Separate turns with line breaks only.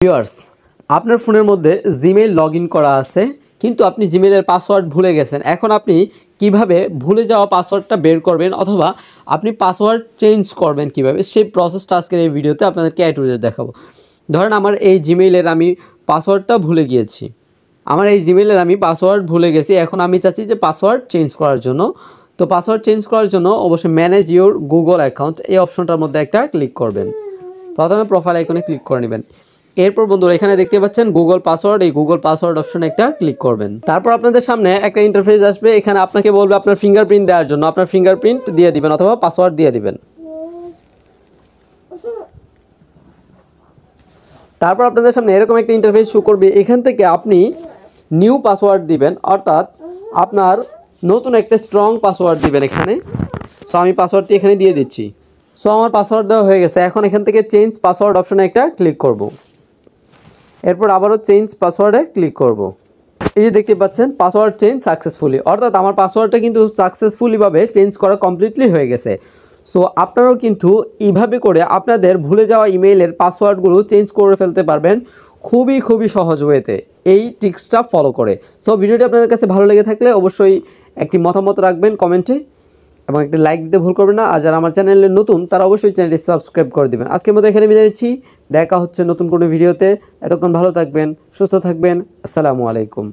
Viewers, আপনার ফোনের মধ্যে জিমেইল লগইন করা আছে, কিন্তু আপনি জিমেইলের পাসওয়ার্ড ভুলে গেছেন। এখন আপনি কিভাবে ভুলে যাওয়া পাসওয়ার্ডটা বের করবেন অথবা আপনি পাসওয়ার্ড চেঞ্জ করবেন কিভাবে, সেই প্রসেসটা আজকের এই ভিডিওতে আপনাদেরকে A to Z দেখাবো। ধরেন আমার এই জিমেইলের আমি পাসওয়ার্ডটা ভুলে গিয়েছি। এখন আমি চাচ্ছি যে পাসওয়ার্ড চেঞ্জ করার জন্য। তো পাসওয়ার্ড চেঞ্জ করার জন্য অবশ্যই ম্যানেজ ইউর গুগল অ্যাকাউন্ট এই অপশনটার মধ্যে একটা ক্লিক করবেন। প্রথমে প্রোফাইল আইকনে ক্লিক করে নেবেন। এরপর বন্ধুরা এখানে দেখতে পাচ্ছেন গুগল পাসওয়ার্ড, এই গুগল পাসওয়ার্ড অপশনে একটা ক্লিক করবেন। তারপর আপনাদের সামনে একটা ইন্টারফেস আসবে, এখানে আপনাকে বলবে আপনার ফিঙ্গারপ্রিন্ট দেওয়ার জন্য। আপনার ফিঙ্গারপ্রিন্ট দিয়ে দিবেন অথবা পাসওয়ার্ড দিয়ে দিবেন। তারপর আপনাদের সামনে এরকম একটা ইন্টারফেস শো করবে, এখান থেকে আপনি নিউ পাসওয়ার্ড দিবেন, অর্থাৎ আপনার নতুন একটা স্ট্রং পাসওয়ার্ড দিবেন এখানে। সো আমি পাসওয়ার্ডটি এখানে দিয়ে দিচ্ছি। সো আমার পাসওয়ার্ড দেওয়া হয়ে গেছে। এখন এখান থেকে চেঞ্জ পাসওয়ার্ড অপশনে একটা ক্লিক করব। এরপর আবারও চেঞ্জ পাসওয়ার্ডে ক্লিক করব। এই যে দেখতে পাচ্ছেন পাসওয়ার্ড চেঞ্জ সাকসেসফুলি, অর্থাৎ আমার পাসওয়ার্ডটা কিন্তু সাকসেসফুলিভাবে চেঞ্জ করা কমপ্লিটলি হয়ে গেছে। সো আপনারাও কিন্তু এইভাবে করে আপনাদের ভুলে যাওয়া ইমেইলের পাসওয়ার্ডগুলো চেঞ্জ করে ফেলতে পারবেন খুবই সহজ ওয়েতে, এই ট্রিক্সটা ফলো করে। সো ভিডিওটি আপনাদের কাছে ভালো লেগে থাকলে অবশ্যই একটি মতামত রাখবেন কমেন্টে এবং একটি লাইক দিতে ভুল করবেন না। আর যারা আমার চ্যানেলে নতুন তারা অবশ্যই চ্যানেলটি সাবস্ক্রাইব করে দেবেন। আজকের মতো এখানে বিদায় নিচ্ছি, দেখা হচ্ছে নতুন কোনো ভিডিওতে। এতক্ষণ ভালো থাকবেন, সুস্থ থাকবেন। আসসালামু আলাইকুম।